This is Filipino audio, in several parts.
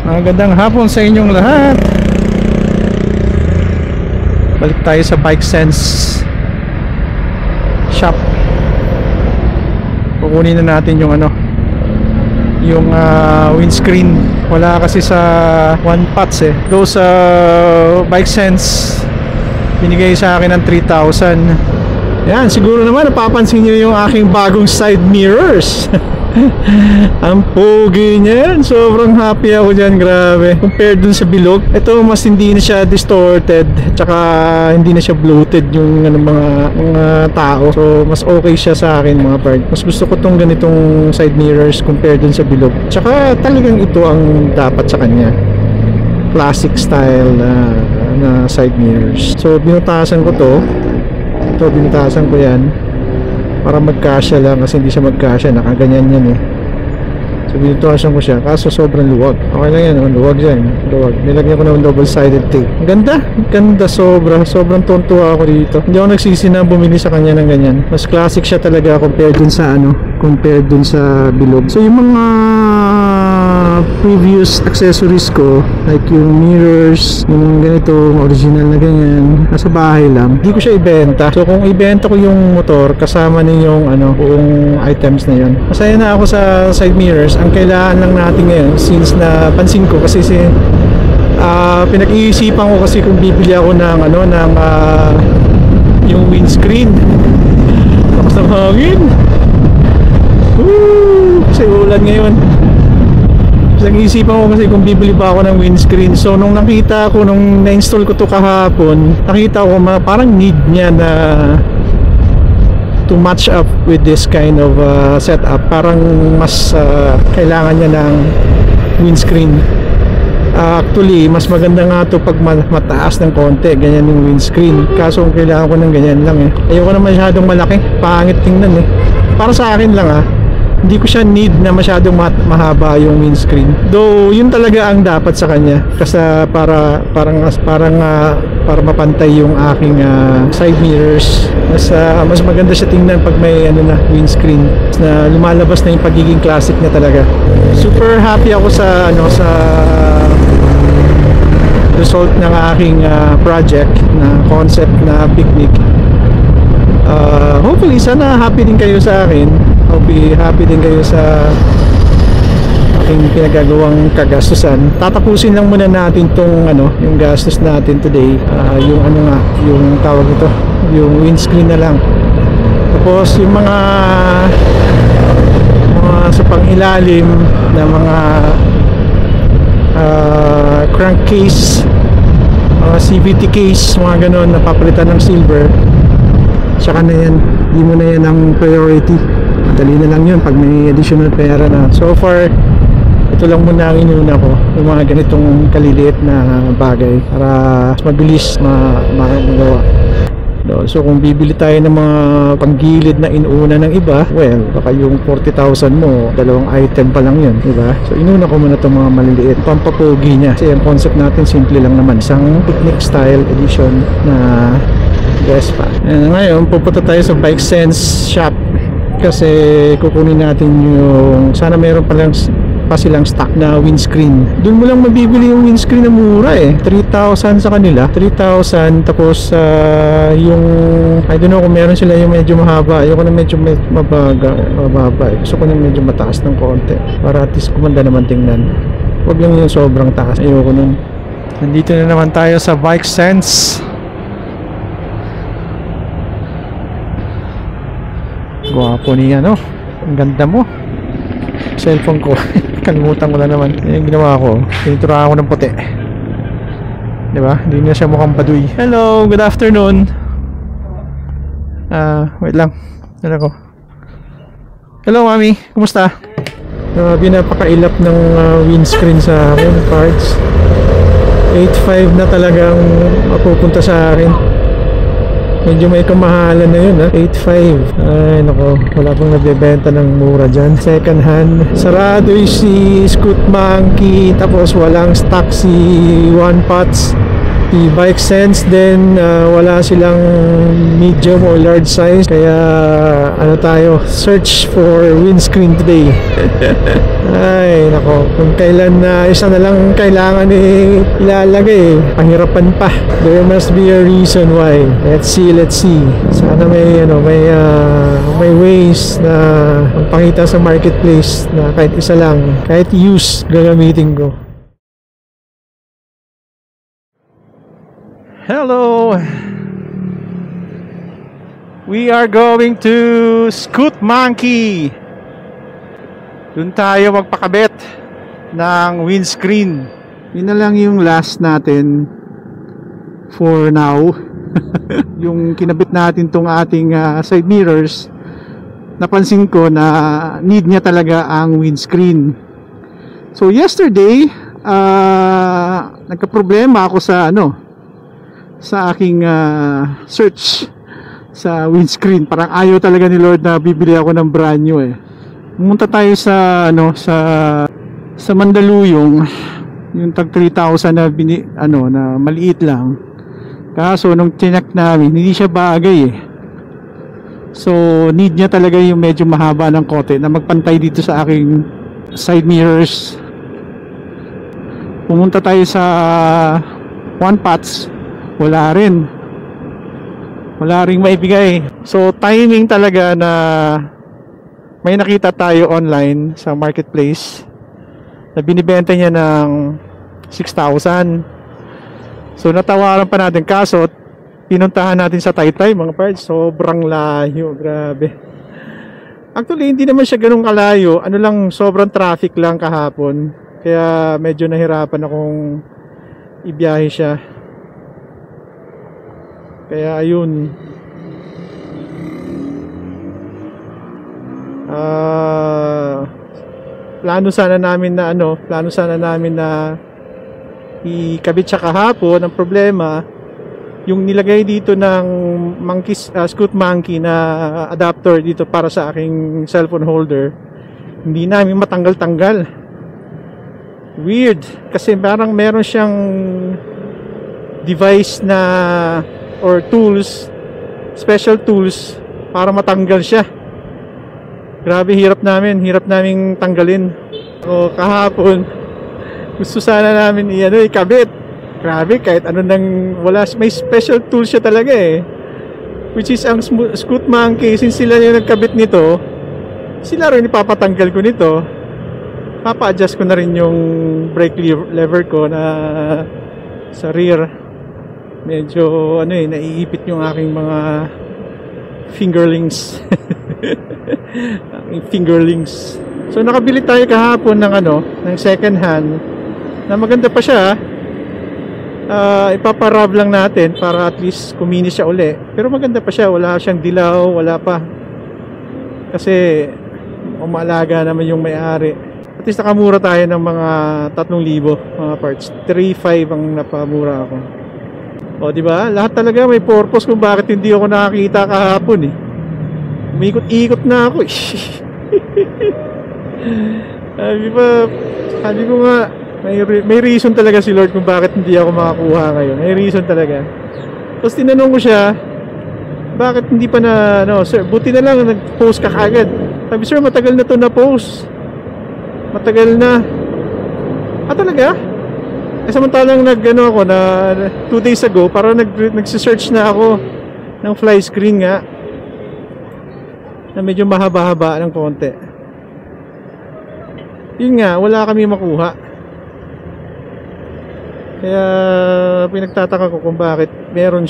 Magandang hapon sa inyong lahat. Balik tayo sa Bike Sense shop. Kukunin na natin yung yung windscreen. Wala kasi sa One Pots Go sa Bike Sense, binigay sa akin ng 3,000. Yan, siguro naman napapansin niyo yung aking bagong side mirrors. Ang pogi niyan. Sobrang happy ako dyan, grabe. Compared dun sa bilog, ito mas hindi na siya distorted, tsaka hindi na siya bloated yung mga tao. So mas okay siya sa akin mga part. Mas gusto ko tong ganitong side mirrors compared dun sa bilog. Tsaka talagang ito ang dapat sa kanya, classic style na side mirrors. So binutasan ko to. Ito, binutasan ko yan para magkasya lang, kasi hindi siya magkasya, nakaganyan yan So binutasan ko siya, kaso sobrang luwag. Okay lang yan, luwag yan, luwag. Nilagyan ko ng double-sided tape. Ganda, ganda, sobrang tontuwa ako dito. Hindi ako nagsisi na bumili sa kanya ng ganyan. Mas classic siya talaga compared dun sa bilog. So yung mga previous accessories ko, like yung mirrors, yung ganito, original na ganyan, nasa bahay lang, hindi ko siya ibenta. So kung ibenta ko yung motor, kasama na yung buong items na yun. Masaya na ako sa side mirrors. Ang kailangan lang natin ngayon, since na pansin ko kasi pinag-iisipan ko kasi kung bibili ako ng yung windscreen. Tapos ng hangin. Kasi ulan ngayon. Nag-iisipan ko kasi kung bibili ba ako ng windscreen. So nung nakita ko, nung na-install ko to kahapon, nakita ko parang need niya na to match up with this kind of setup. Parang mas kailangan niya ng windscreen. Actually, mas maganda nga to pag mataas ng konti, ganyan yung windscreen. Kaso kung kailangan ko ng ganyan lang ayoko na masyadong malaki, pangit tingnan para sa akin lang hindi ko siya need na masyadong mahaba yung windscreen. Though yun talaga ang dapat sa kanya, kasi para mapantay yung aking side mirrors. Mas maganda siya tingnan pag may windscreen na lumalabas na yung pagiging classic na talaga. Super happy ako sa result ng aking project na concept na picnic. Hopefully sana happy din kayo sa akin. Happy din kayo sa aking pinagagawang kagastusan. Tatapusin lang muna natin tong yung gastos natin today. Yung tawag ito, yung windscreen na lang. Tapos yung mga sa pangilalim na mga crankcase, mga CVT case, mga ganon, napapalitan ng silver. Tsaka na yan, hindi mo na yan ang priority. Madali na lang yun pag may additional pera na. So far, ito lang muna ang inuna ko, yung mga ganitong kaliliit na bagay para mabilis magawa. So kung bibili tayo ng mga panggilid na inuna ng iba, well, baka yung 40,000 mo, dalawang item pa lang yun, diba? So inuna ko muna itong mga maliliit, pampapogi niya. Kasi ang concept natin simple lang naman, isang picnic style edition na Vespa. Ngayon pupunta tayo sa Bike Sense shop kasi kukunin natin yung, sana meron pa silang stock na windscreen. Doon mo lang mabibili yung windscreen na mura 3,000 sa kanila, 3,000. Tapos yung I don't know kung meron sila yung medyo mahaba. Ayoko na medyo mababa gusto ko na medyo mataas ng konti para at least kumanda naman tingnan. Huwag lang yung sobrang taas, ayoko nun. Nandito na naman tayo sa Bike Sense. Gwapo niya, ang ganda mo. Cellphone ko kalimutan ko na naman yung ginawa ko, tiniturahan ko ng puti, diba? Hindi na siya mukhang paduy. Hello, good afternoon. Wait lang, ko. Hello mami, kumusta? Napakailap ng windscreen sa akin, parts 8.5 na talagang mapupunta sa akin. Medyo may kamahalan na yun 8.5. Ay nako, wala pang nabibenta ng mura dyan. Second hand. Sarado yung si Scoot Monkey. Tapos walang stock si One Pots. Bike Sense din, wala silang medium or large size, kaya ano tayo, search for windscreen today. Ay nako, kung kailan na isa na lang kailangan ilalagay, pahirapan pa. There must be a reason why. Let's see. Sana may ways na magpakita sa marketplace na kahit isa lang, kahit use, gagamitin ko. Hello! We are going to Scoot Monkey. Doon tayo magpakabit ng windscreen. Yun na lang yung last natin for now. Yung kinabit natin tong ating side mirrors, napansin ko na need niya talaga ang windscreen. So yesterday, nagka-problema ako sa aking search sa windscreen. Parang ayaw talaga ni Lord na bibili ako ng brand new Pumunta tayo sa sa Mandaluyong, yung tag 3,000 na maliit lang. Kaso nung tinak namin, hindi siya bagay So need niya talaga yung medyo mahaba ng kote na magpantay dito sa aking side mirrors. Pumunta tayo sa One Pots, wala rin maibigay. So timing talaga na may nakita tayo online sa marketplace na binibenta niya ng 6,000. So natawaran pa natin, kaso pinuntahan natin sa Taytay mga parts, sobrang layo, grabe. Actually hindi naman siya ganun kalayo, sobrang traffic lang kahapon, kaya medyo nahirapan akong ibiyahe siya. Kaya ayun, plano sana namin na ikabit siya kahapon. Ang problema, yung nilagay dito ng Scoot Monkey na adapter dito para sa aking cellphone holder, hindi namin matanggal-tanggal. Weird, kasi parang meron siyang device na or tools, special tools para matanggal siya. Grabe, hirap naming tanggalin. O kahapon, gusto sana namin ikabit. Grabe, kahit may special tools siya talaga which is ang Scoot Monkey. Since sila yung nagkabit nito, sila rin ipapatanggal ko nito. Papa-adjust ko na rin yung brake lever ko na sa rear. Medyo naiipit yung aking mga fingerlings. Fingerlings. So nakabili tayo kahapon ng second hand na maganda pa siya. Ipaparab lang natin para at least kuminis siya uli. Pero maganda pa siya, wala siyang dilaw, wala pa. Kasi umaalaga naman yung may-ari. At least nakamura tayo ng mga 3,000 mga parts. 3,500 ang napamura ako. O diba? Lahat talaga may purpose kung bakit hindi ako nakakita kahapon Umikot-ikot na ako Sabi ko nga, may reason talaga si Lord kung bakit hindi ako makakuha ngayon. May reason talaga. Tapos tinanong ko siya, bakit hindi pa sir, buti na lang nag-post ka kagad. Sabi, sir, matagal na to na-post. Matagal na. Talaga? Samantalang ako na 2 days ago, para nagsisearch na ako ng fly screen nga na medyo mahaba-haba ng konti. Yun nga, wala kami makuha. Kaya pinagtataka ko kung bakit merong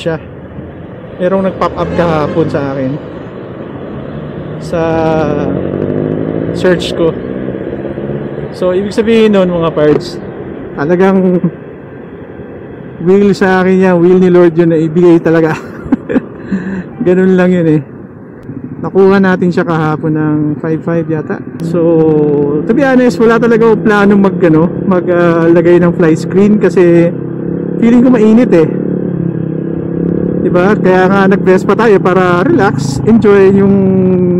nag-pop up kahapon sa akin sa search ko. So ibig sabihin nun mga parts, talagang will sa akin yan, will ni Lord yun na ibigay talaga. Ganun lang yun Nakuha natin siya kahapon ng 5,500 yata. So to be honest, wala talaga akong planong maglagay ng fly screen kasi feeling ko mainit diba? Kaya nga nag-Vespa tayo para relax, enjoy yung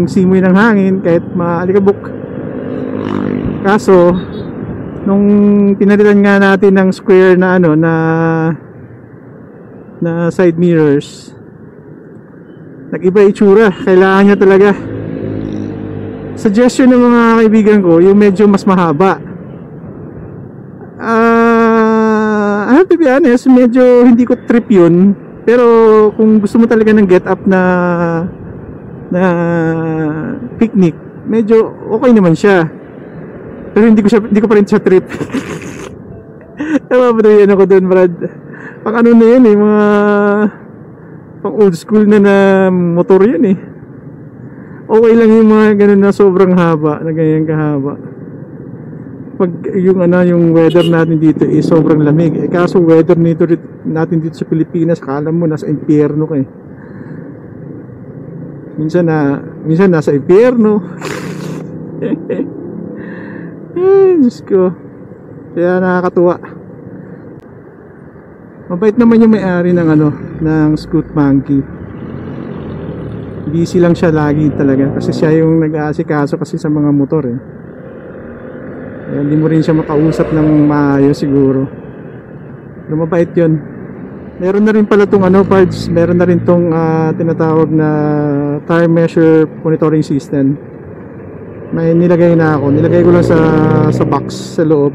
simoy ng hangin kahit maalikabok. Kaso nung pinalitan nga natin ng square na na side mirrors. Nag-iba itsura, kailangan niya talaga. Suggestion ng mga kaibigan ko, yung medyo mas mahaba. I have to be honest, medyo hindi ko trip yun. Pero kung gusto mo talaga ng get up na picnic, medyo okay naman siya. Pero hindi ko pa rin siya trip. Napapadoyan ako doon, Brad. Pang ano na yun eh, mga pang old school na motor yun eh. Okay lang yung mga ganun na sobrang haba, na ganyan kahaba. Pag yung weather natin dito is sobrang lamig. Kaso weather natin dito sa Pilipinas, kala mo nasa impyerno ka eh. Minsan nasa impyerno. Diyos ko. Kaya nakakatuwa. Mabait naman yung may-ari ng Scoot Monkey. Busy lang siya lagi talaga kasi siya yung nag-aasikaso kasi sa mga motor eh. Kaya hindi mo rin siya makausap ng maayos siguro. Pero mabait yun. Meron na rin pala tong parts, meron na rin tong tinatawag na tire measure monitoring system. May nilagay na ako. Nilagay ko lang sa box sa loob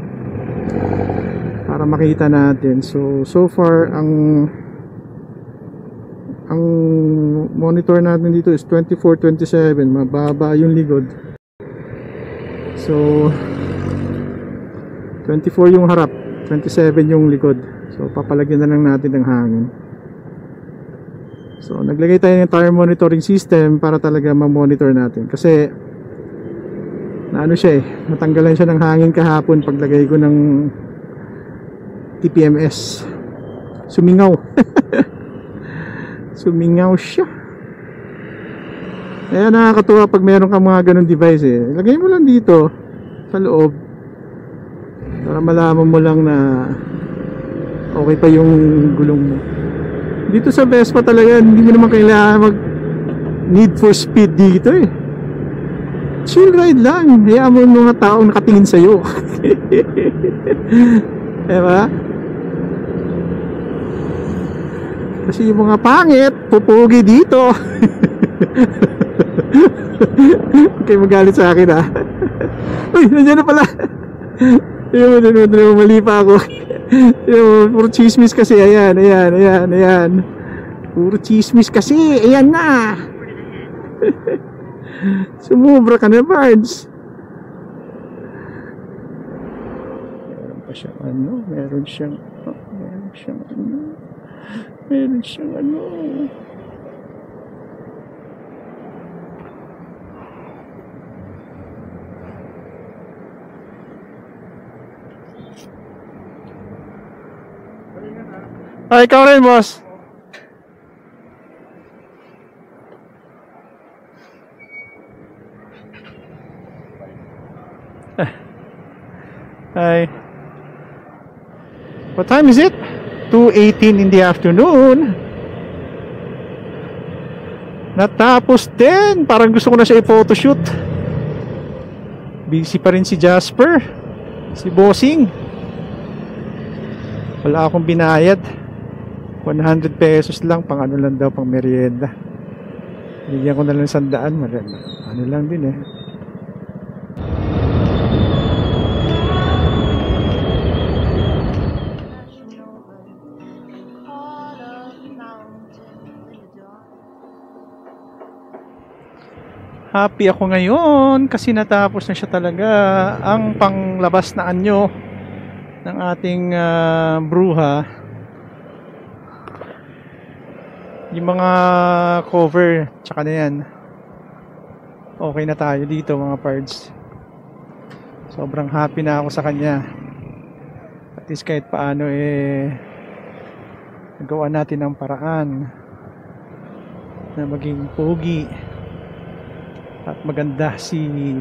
para makita natin. So far ang monitor natin dito is 24-27. Mababa yung likod. So 24 yung harap, 27 yung likod. So papalagyan na lang natin ng hangin. So naglagay tayo ng tire monitoring system para talaga ma-monitor natin. Kasi siya eh, natanggalan siya ng hangin kahapon paglagay ko ng TPMS. Sumingaw. Sumingaw siya. Kaya nakakatuwa pag meron kang mga ganun device eh. Lagay mo lang dito sa loob para malaman mo lang na okay pa yung gulong mo. Dito sa Vespa talaga hindi mo naman kailangan mag need for speed dito eh. Chill ride lang. Hayaan mo yung mga taong nakatingin sa'yo. Diba? Kasi yung mga pangit pupugi dito. Okay, magalit sa akin ha. Uy, nandiyan na pala. Mali pa ako. Puro chismis kasi. Ayan. Puro chismis kasi. Ayan na. Sumubra ka na, Bards. Meron siyang Ay, ikaw rin, boss. Hi. What time is it? 2:18 in the afternoon. Natapos din. Parang gusto ko na siya i-photoshoot. Busy pa rin si Jasper, si Bossing. Wala akong binayad. 100 pesos lang, pang ano lang daw, pang merienda. Bigyan ko na lang 100. Ano lang din eh. Happy ako ngayon kasi natapos na siya talaga ang panglabas na anyo ng ating bruha. Yung mga cover tsaka na yan, okay na tayo dito mga parts. Sobrang happy na ako sa kanya. At least kahit paano nagawa natin ang paraan na maging pogi at maganda si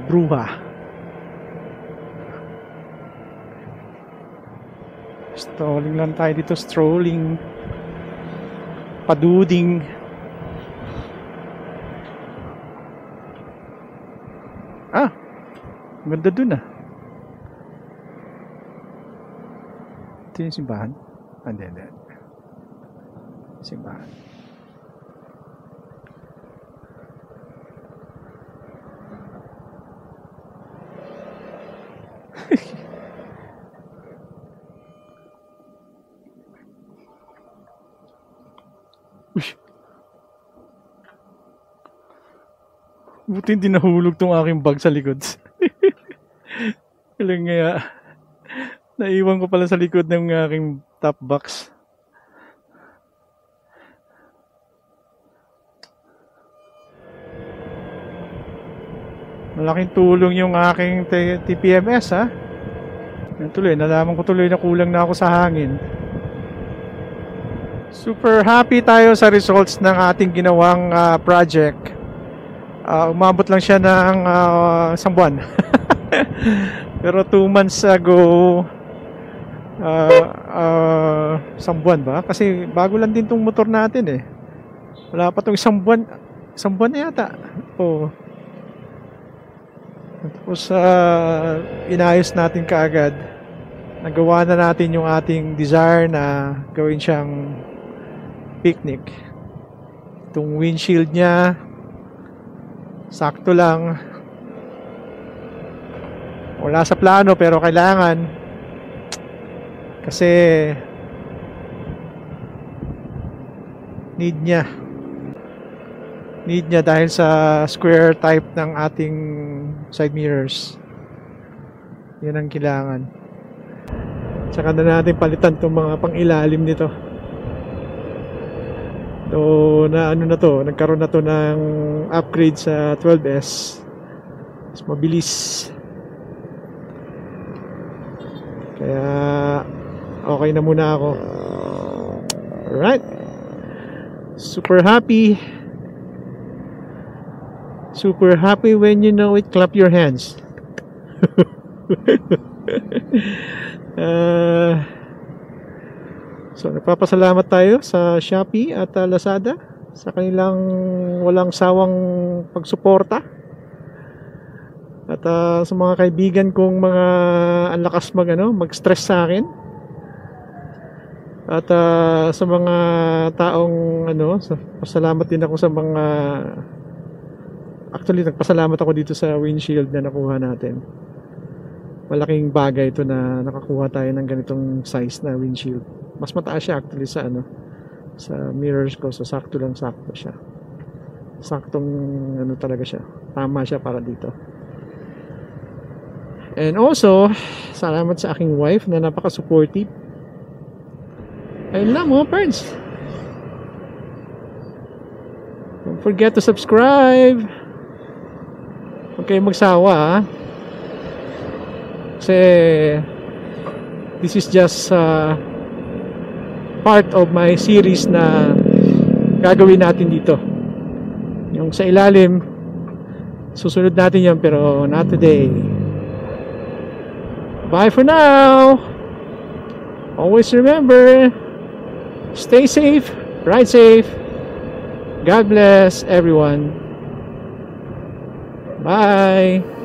bruha. Strolling lang tayo dito, strolling, paduding. Ganda dun ah. Ito yung simbahan. Hindi. Simbahan. Uy. Buti hindi nahulog tong aking bag sa likod. Kailang nga, naiwan ko pala sa likod ng aking top box. Malaking tulong yung aking TPMS, ha. Yan tuloy, nalaman ko tuloy na kulang na ako sa hangin. Super happy tayo sa results ng ating ginawang project. Umabot lang siya ng isang buwan. Pero 2 months ago, isang buwan ba? Kasi bago lang din tong motor natin eh. Wala pa tong isang buwan na yata. Oh. Tapos inayos natin kaagad. Nagawa na natin yung ating desire na gawin siyang picnic. Itong windshield niya, sakto lang. Wala sa plano pero kailangan. Kasi need niya dahil sa square type ng ating side mirrors. Yan ang kailangan. Tsaka na natin palitan itong mga pang-ilalim nito. So, nagkaroon na to ng upgrade sa 12S. Mas mabilis. Kaya okay na muna ako. Alright. Super happy. Super happy when you know it. Clap your hands. So nagpapasalamat tayo sa Shopee at Lazada sa kanilang walang sawang pagsuporta. At sa mga kaibigan kong mga ang lakas mag-stress sa akin. At sa mga taong pasalamat din ako sa mga actually nagpasalamat ako dito sa windshield na nakuha natin. Malaking bagay ito na nakakuha tayo ng ganitong size na windshield. Mas mataas siya actually sa sa mirrors ko, so sakto siya. Saktong talaga siya. Tama siya para dito. And also, salamat sa aking wife na napaka-supportive. Ayun lang mga friends. Don't forget to subscribe. Huwag kayong magsawa, ha? Kasi this is just part of my series na gagawin natin dito. Yung sa ilalim, susunod natin yan, pero not today. Bye for now. Always remember, stay safe, ride safe. God bless everyone. Bye.